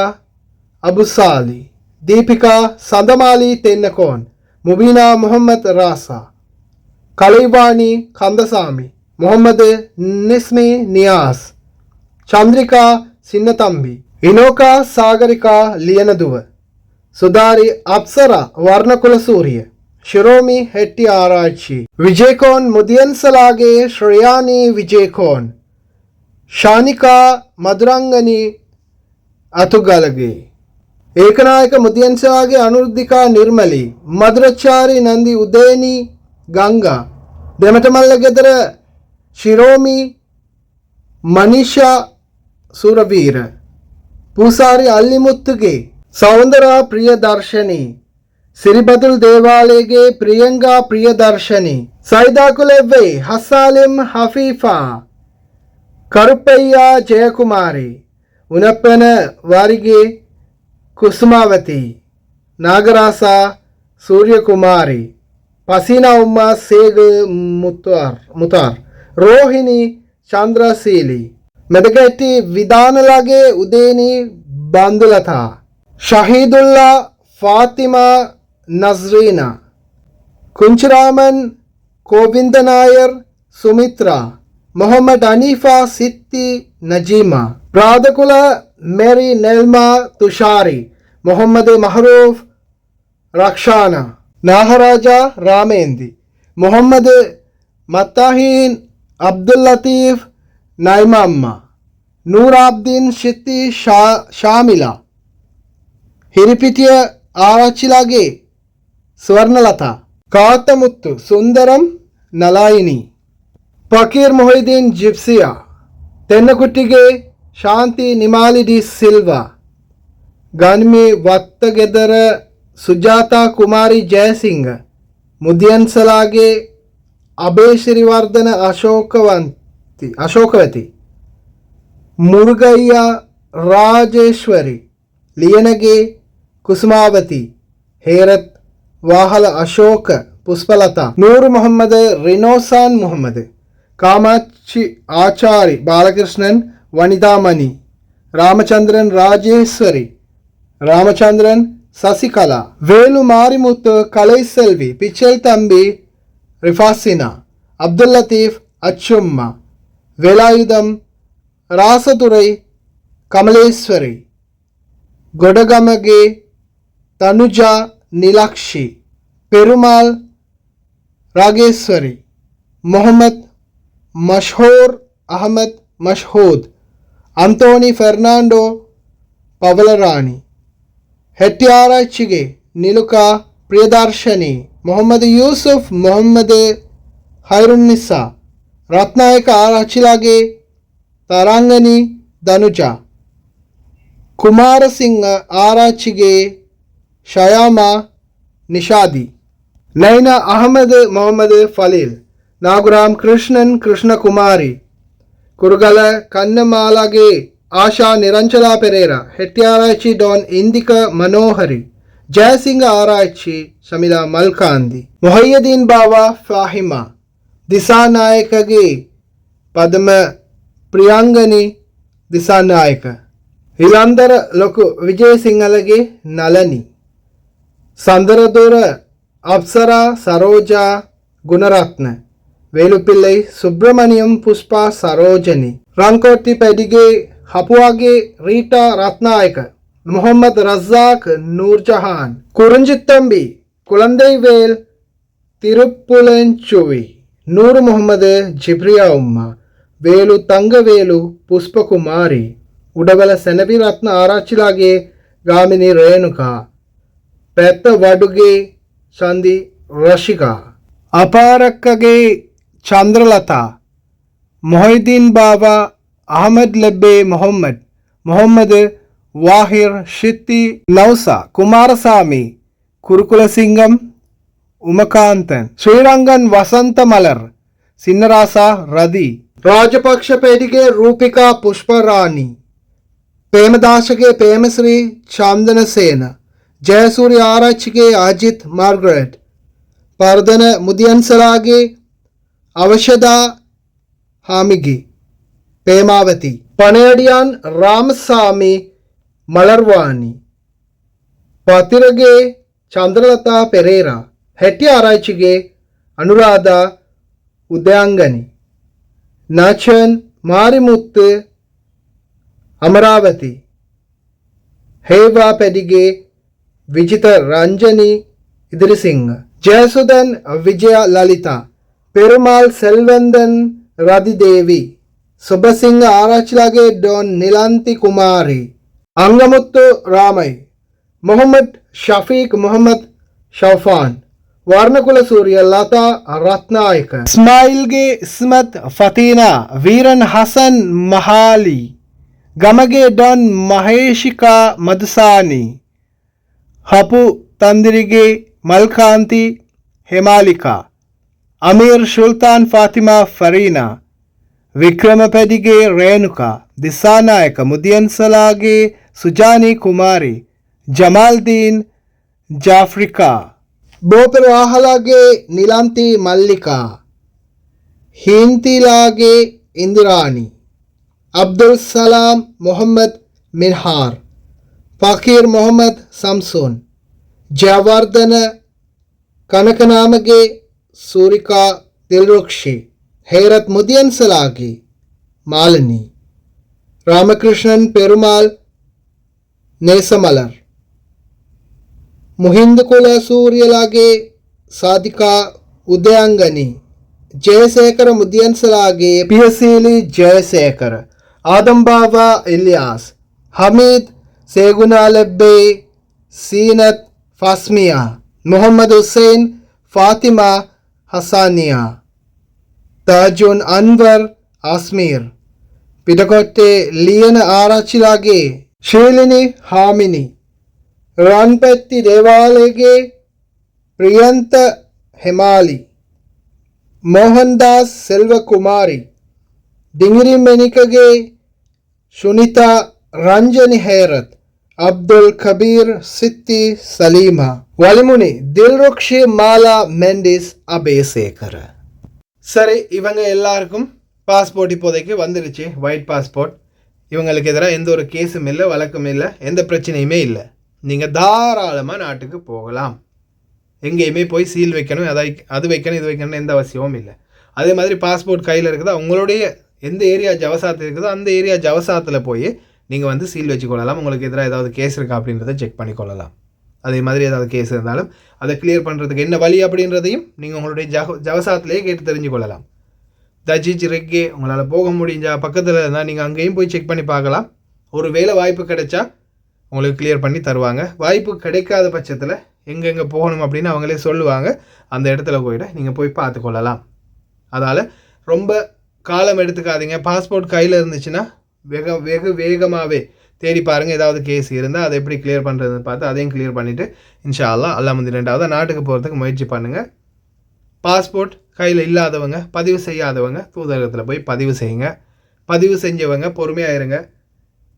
அபுசாலி, தீபிகா சந்தமாலி தென்னகோன், முபீனா முகமது ராசா, கலைவாணி கந்தசாமி, முகமது நிஸ்மி நியாஸ், சந்திரிகா சின்னதம்பி, இனோகா சாகரிகா லியனதுவ, சுதாரி அப்சரா வர்ணகுல சூரிய, ஷிரோமி ஹெட்டி ஆராய்ச்சி, விஜயகோன் முதியன்சலாகே ಶ್ರೇಯಾನಿ ವಿಜಯಕೋನ್, ಶಾನಿಕಾ ಮಧುರಂಗನಿ ಅತುಗಲಗೆ, ಏಕನಾಯಕ ಮುದಿಯನ್ಸಲಾಗೆ ಅನುರುದ್ಧಿಕಾ ನಿರ್ಮಲಿ, ಮಧುರಚಾರಿ ನಂದಿ ಉದಯನಿ ಗಂಗಾ, දෙමටමල්ලගෙදර ශිරෝමි මනිෂා සුරවීර, පූසාරි අල්ලිමුත්තුගේ සෞන්දරා ප්‍රියදර්ශනී, සිරිබදුල් දේවාලයේගේ ප්‍රියංගා ප්‍රියදර්ශනී, සයිදාකුලෙව්වේ හස්සාලිම් හෆීෆා, කරුප්පෙయ్యా ජයකුමාරී, උනප්පන ವಾರಿಗೆ ಕುಸುಮಾವತಿ, ನಾಗರಾಸ ಸೂರ್ಯಕುಮಾರಿ, ಪಸೀನಾ ಉಮ್ಮಾ ಸೇಗ್ ಮುತಾರ್, ರೋಹಿಣಿ ಚಂದ್ರಶೀಲಿ, ಮೆದಗಟ್ಟಿ ವಿಧಾನಲಾಗೆ ಉದೇನಿ ಬಂದುಲತಾ, ಶಹೀದುಲ್ಲಾ ಫಾತಿಮಾ ನಜ್ರೀನಾ, ಕುಂಚರಾಮನ್ ಗೋವಿಂದ ನಾಯರ್ ಸುಮಿತ್ರಾ, ಮೊಹಮ್ಮದ್ ಹನೀಫಾ ಸಿತ್ತಿ ನಜೀಮಾ, ಪ್ರಾದಕುಲ ಮೇರಿ ನೆಲ್ಮಾ ತುಷಾರಿ, ಮೊಹಮ್ಮದ್ ಮಹರೂಫ್ ರಕ್ಷಾನಾ, ನಾಗರಾಜ ರಾಮೇಂದಿ, ಮೊಹಮ್ಮದ್ ಮತ್ತಾಹೀನ್ ಅಬ್ದುಲ್ ಲತೀಫ್ ನೈಮಮ್ಮ, ನೂರಾಬ್ದೀನ್ ಶಿತ್ತಿ ಶಾಮಿಲಾ, ಹಿರಿಪಿಟಿಯ ಆರಾಚಿಲಾಗೆ ಸ್ವರ್ಣಲತಾ, ಕಾತಮುತ್ತು ಸುಂದರಂ ನಲಾಯಿನಿ, ಫಕೀರ್ ಮೊಹಿದೀನ್ ಜಿಪ್ಸಿಯಾ, ತೆನ್ನಕುಟ್ಟಿಗೆ ಶಾಂತಿ ನಿಮಾಲಿ ಡಿ ಸಿಲ್ವಾ, ಗನ್ಮಿ ವತ್ತಗೆದರ ಸುಜಾತಾ ಕುಮಾರಿ ಜಯಸಿಂಗ, ಮುದಿಯನ್ಸಲಾಗೆ ಅಭಯ ಶ್ರೀವರ್ಧನ ಅಶೋಕವತಿ, ಮುರುಗಯ್ಯ ರಾಜೇಶ್ವರಿ, ಲಿಯನಗೆ ಕುಸುಮಾವತಿ, ಹೇರತ್ ವಾಹಲ ಅಶೋಕ ಪುಷ್ಪಲತಾ, ನೂರ್ ಮೊಹಮ್ಮದ್ ರಿನೋಸಾನ್ ಮೊಹಮ್ಮದ್, ಕಾಮಾಕ್ಷಿ ಆಚಾರಿ ಬಾಲಕೃಷ್ಣನ್ ವನಿತಾಮಣಿ, ರಾಮಚಂದ್ರನ್ ರಾಜೇಶ್ವರಿ, ರಾಮಚಂದ್ರನ್ சசிகலா, வேலு மாரிமுத்து கலைசெல்வி, பிச்சல் தம்பி ரிஃபாசினா, அப்துல் லத்தீஃப் அச்சும்மா, வேலாயுதம் ராசதுரை கமலேஸ்வரி, கொடகமகே தனுஜா நிலாக்ஷி, பெருமாள் ராகேஸ்வரி, முகமது மஷ்ஹூர் அஹமத் மஷ்ஹூத், அந்தோனி ஃபெர்னாண்டோ பவலராணி, ಹೆಟ್ಟಿಯಾರಾಯ್ಚಿಗೆ ನಿಲುಕಾ ಪ್ರಿಯದರ್ಶನಿ, ಮೊಹಮ್ಮದ್ ಯೂಸುಫ್, ಮೊಹಮ್ಮದ್ ಹೈರುನ್ನಿಸಾ, ರತ್ನಾಯಕ ಆರಾಚಿಲಾಗೆ ತರಾಂಗನಿ ಧನುಜ, ಕುಮಾರಸಿಂಗ ಆರಾಚಿಗೆ ಶಯಾಮಾ ನಿಷಾದಿ, ನೈನಾ ಅಹಮದ್ ಮೊಹಮ್ಮದ್ ಫಲೀಲ್, ನಾಗುರಾಮ್ ಕೃಷ್ಣನ್ ಕೃಷ್ಣಕುಮಾರಿ, ಕುರುಗಲ ಕನ್ನಮಾಲಾಗೆ ಆಶಾ ನಿರಂಜಲಾ ಪೆರೇರಾ, ಹೆಟ್ಟಿಯಾರಾಯ್ಚಿ ಡಾನ್ ಇಂದಿಕ ಮನೋಹರಿ, ಜಯಸಿಂಗ ಆರಾಯ್ಚಿ ಶಮಿಲಾ ಮಲ್ಕಾಂದಿ, ಮೊಹಯ್ಯದೀನ್ ಬಾವಾ ಫಾಹಿಮಾ, ದಿಸಾನಾಯಕಗೆ ಪದ್ಮ ಪ್ರಿಯಾಂಗನಿ ದಿಸಾನಾಯಕ, ಇಲಾಂದರ ಲೊಕು ವಿಜಯ ಸಿಂಗಲಗೆ ನಲನಿ, ಸಂದರದೂರ ಅಪ್ಸರಾ ಸರೋಜಾ ಗುಣರತ್ನ, ವೇಲುಪಿಲ್ಲೈ ಸುಬ್ರಹ್ಮಣ್ಯಂ ಪುಷ್ಪಾ ಸರೋಜನಿ, ರಂಕೋಟಿ ಪೆಡಿಗೆ ಹಪುವಾಗೆ ರೀಟಾ ರತ್ನಾಯಕ, ಮೊಹಮ್ಮದ್ ರಜಾಕ್ ನೂರ್ಜಹಾನ್, ಕುರುಂಜಿತ್ತಂಬಿ குழந்தைவேல் திருப்புலஞ்சுவி, நூறு முகமது ஜிப்ரியா உம்மா, வேலு தங்கவேலு புஷ்பகுமாரி, உடவல செனவி ரத்ன ஆராய்ச்சிலாගේ ගාමිණී රේණුකා, පැත්ත වඩුගේ චන්දි රශිකා, අපාරක්කගේ චන්ද්‍රලතා, මොහිදීන් බාවා, අහමද් ලෙබ්බේ මොහම්මද්, මොහම්මද வாஹிர் ஷித்தி நௌசா, குமாரசாமி, குருகுலசிங்கம், உமகாந்தன், ஸ்ரீரங்கன் வசந்த மலர், சின்னராசா ரதி, ராஜபக்ஷ பேடிகே ரூபிகா புஷ்பராணி, ಪ್ರೇಮದಾಸಗೆ ಪ್ರೇಮಶ್ರೀ ಚಾಂದನಸೇನ, ಜಯಸೂರ್ಯ ಆರಾಚಿಗೆ ಅಜಿತ್ ಮಾರ್ಗರೆಟ್, ಪರ್ದನ ಮುದಿಯನ್ಸಲಾಗೆ ಅವಶದಾ ಹಾಮಿಗಿ ಪ್ರೇಮಾವತಿ, ಪಣೇಡಿಯಾನ್ ರಾಮಸ್ವಾಮಿ ಮಲರ್ವಾಣಿ, ಪತಿರಗೆ ಚಂದ್ರಲತಾ ಪೆರೇರಾ, ಹೆಟ್ಟಿ ಆರಾಯ್ಚಿಗೆ ಅನುರಾಧ ಉದಯಾಂಗನಿ, ನಚನ್ ಮಾರಿಮುತ್ತು ಅಮರಾವತಿ, ಹೇವಾ ಪೆಡಿಗೆ ವಿಜಿತ ರಂಜನಿ ಇದ್ರಿಸಿಂಗ್, ಜಯಸುಧನ್ ವಿಜಯ ಲಲಿತಾ, ಪೆರುಮಾಳ್ ಸೆಲ್ವಂದನ್ ರದಿದೇವಿ, ಸುಬ್ಬಸಿಂಗ ಆರಾಚ್ಲಾಗೆ ಡಾನ್ ನಿಲಾಂತಿ ಕುಮಾರಿ, ಅಂಗಮುತ್ತು ರಾಮೈ, ಮೊಹಮ್ಮದ್ ಶಫೀಕ್ ಮೊಹಮ್ಮದ್ ಶೌಫಾನ್, ವರ್ಣಕುಲ ಸೂರ್ಯ ಲತಾ ರತ್ನಾಯಕ, ಇಸ್ಮಾಯಿಲ್ಗೆ ಇಸ್ಮತ್ ಫತೀನಾ, ವೀರನ್ ಹಸನ್ ಮಹಾಲಿ, ಗಮಗೆ ಡಾನ್ ಮಹೇಶಿಕಾ ಮಧುಸಾನಿ, ಹಪು ತಂದಿರಿಗೆ ಮಲ್ಕಾಂತಿ ಹೇಮಾಲಿಕಾ, ಅಮೀರ್ ಸುಲ್ತಾನ್ ಫಾತಿಮಾ ಫರೀನಾ, ವಿಕ್ರಮ ಪೆಡಿಗೆ ರೇಣುಕಾ, ದಿಸಾನಾಯಕ ಮುದಿಯನ್ಸಲಾಗೆ ಸುಜಾನಿ ಕುಮಾರಿ, ಜಮಾಲ್ದೀನ್ ಜಾಫ್ರಿಕಾ, ಬೋಪೆರಾಹಲಾಗೆ ನಿಲಾಂತಿ ಮಲ್ಲಿಕಾ, ಹಿಂತಿಲಾಗೆ ಇಂದಿರಾಣಿ, ಅಬ್ದುಲ್ ಸಲಾಂ ಮೊಹಮ್ಮದ್ ಮಿನ್ಹಾರ್, ಫಕೀರ್ ಮೊಹಮ್ಮದ್ ಸಂಸೂನ್, ಜಯವರ್ಧನ ಕನಕನಾಮಗೆ ಸೂರಿಕಾ ದಿಲ್ರುಕ್ಷಿ, ಹೇರತ್ ಮುದಿಯನ್ಸಲಾಗಿ ಮಾಲಿನಿ, ರಾಮಕೃಷ್ಣನ್ ಪೆರುಮಾಳ್ ನೇಸಮಲರ್, ಮುಹಿಂದಕುಲ ಸೂರ್ಯಲಾಗೆ ಸಾಧಿಕಾ ಉದಯಾಂಗನಿ, ಜಯಶೇಖರ ಮುದಿಯನ್ಸಲಾಗೆ ಪಿಯಸೀಲಿ ಜಯಶೇಖರ, ಆದಂಬಾವಾ ಇಲಿಯಾಸ್, ಹಮೀದ್ ಸೇಗುನಾಲೆಬ್ಬೆ, ಸೀನತ್ ಫಾಸ್ಮಿಯಾ, ಮೊಹಮ್ಮದ್ ಹುಸೇನ್ ಫಾತಿಮಾ ಹಸಾನಿಯಾ, ತಾಜುನ್ ಅನ್ವರ್ ಆಸ್ಮೀರ್, ಪಿಟಕೊಟ್ಟೆ ಲಿಯನ ಆರಾಚಿಲಾಗೆ ಶೀಲಿನಿ ಹಾಮಿನಿ, ರಾನ್ಪೆತ್ತಿ ದೇವಾಲಯಗೆ ಪ್ರಿಯಂತ ಹೆಮಾಲಿ, ಮೋಹನ್ ದಾಸ್ ಸೆಲ್ವಕುಮಾರಿ, ಡಿಂಗಿರಿ ಮೆನಿಕಗೆ ಶುನಿತಾ ರಂಜನಿ ಹೇರತ್, ಅಬ್ದುಲ್ ಕಬೀರ್ ಸಿತ್ತಿ ಸಲೀಮಾ, ವಲಿಮುನಿ ದಿಲ್ರುಕ್ಷಿ மாலா மெண்டிஸ் அபேசேகர. சரி, இவங்க எல்லாருக்கும் பாஸ்போர்ட் இப்போதைக்கு வந்துருச்சு, ஒயிட் பாஸ்போர்ட். இவங்களுக்கு எதிராக எந்த ஒரு கேஸும் இல்லை, வழக்கும் இல்லை, எந்த பிரச்சனையுமே இல்லை. நீங்கள் தாராளமாக நாட்டுக்கு போகலாம். எங்கேயுமே போய் சீல் வைக்கணும், அது வைக்கணும், இது வைக்கணும்னு எந்த அவசியமும் இல்லை. அதே மாதிரி பாஸ்போர்ட் கையில் இருக்குதோ அவங்களுடைய எந்த ஏரியா ஜவசாத்து இருக்குதோ அந்த ஏரியா ஜவசாத்தில் போய் நீங்கள் வந்து சீல் வச்சுக்கொள்ளலாம். உங்களுக்கு எதிராக ஏதாவது கேஸ் இருக்கா அப்படின்றத செக் பண்ணிக்கொள்ளலாம். அதே மாதிரி ஏதாவது கேஸ் இருந்தாலும் அதை கிளியர் பண்ணுறதுக்கு என்ன வழி அப்படின்றதையும் நீங்கள் உங்களுடைய ஜவசாத்திலேயே கேட்டு தெரிஞ்சு கொள்ளலாம். தஜிஜ் ரெக்கே உங்களால் போக முடிஞ்சா பக்கத்தில் இருந்தால் நீங்கள் அங்கேயும் போய் செக் பண்ணி பார்க்கலாம். ஒரு வேலை வாய்ப்பு கிடைச்சா உங்களுக்கு கிளியர் பண்ணி தருவாங்க. வாய்ப்பு கிடைக்காத பட்சத்தில் எங்கெங்கே போகணும் அப்படின்னு அவங்களே சொல்லுவாங்க. அந்த இடத்துல போய்ட்டு நீங்கள் போய் பார்த்து கொள்ளலாம். அதால் ரொம்ப காலம் எடுத்துக்காதீங்க. பாஸ்போர்ட் கையில் இருந்துச்சுன்னா வெகு வேகமாகவே தேடி பாருங்கள். ஏதாவது கேஸ் இருந்தால் அதை எப்படி கிளியர் பண்ணுறதுன்னு பார்த்து அதையும் கிளியர் பண்ணிவிட்டு இன்ஷா அல்லாஹ் அல்லா முந்தி 2வது நாட்டுக்கு போகிறதுக்கு முயற்சி பண்ணுங்கள். பாஸ்போர்ட் கையில் இல்லாதவங்க, பதிவு செய்யாதவங்க தூதரகத்தில் போய் பதிவு செய்யுங்க. பதிவு செஞ்சவங்க பொறுமையாக இருங்க.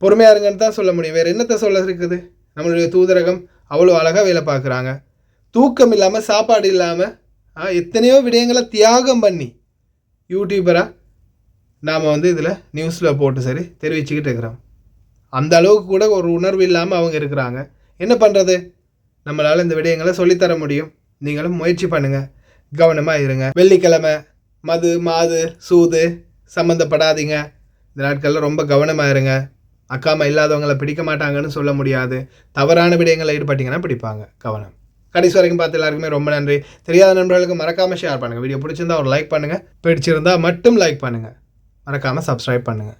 பொறுமையாக இருங்கன்னு தான் சொல்ல முடியும். வேறு என்னத்தை சொல்ல இருக்குது? நம்மளுடைய தூதரகம் அவ்வளோ அழகாக வேலை பார்க்குறாங்க. தூக்கம் இல்லாமல், சாப்பாடு இல்லாமல், எத்தனையோ விடயங்களை தியாகம் பண்ணி யூடியூபராக நாம் வந்து இதில் நியூஸில் போட்டு சரி தெரிவிச்சுக்கிட்டு இருக்கிறோம். அந்த அளவுக்கு கூட ஒரு உணர்வு இல்லாமல் அவங்க இருக்கிறாங்க. என்ன பண்ணுறது? நம்மளால் இந்த விடயங்களை சொல்லித்தர முடியும். நீங்களும் முயற்சி பண்ணுங்கள். கவனமாக இருங்க. வெள்ளிக்கிழமை மது, மாது, சூது சம்மந்தப்படாதீங்க. இந்த நாட்களில் ரொம்ப கவனமாக இருங்க. அக்காமா இல்லாதவங்களை பிடிக்க மாட்டாங்கன்னு சொல்ல முடியாது. தவறான விடயங்களை ஈடுபட்டிங்கன்னா பிடிப்பாங்க. கவனம். கடைசி வரைக்கும் பார்த்து எல்லாருக்குமே ரொம்ப நன்றி. தெரியாத நண்பர்களுக்கு மறக்காமல் ஷேர் பண்ணுங்கள். வீடியோ பிடிச்சிருந்தா ஒரு லைக் பண்ணுங்கள், பிடிச்சிருந்தா மட்டும் லைக் பண்ணுங்கள், மறக்காமல் சப்ஸ்கிரைப் பண்ணுங்கள்.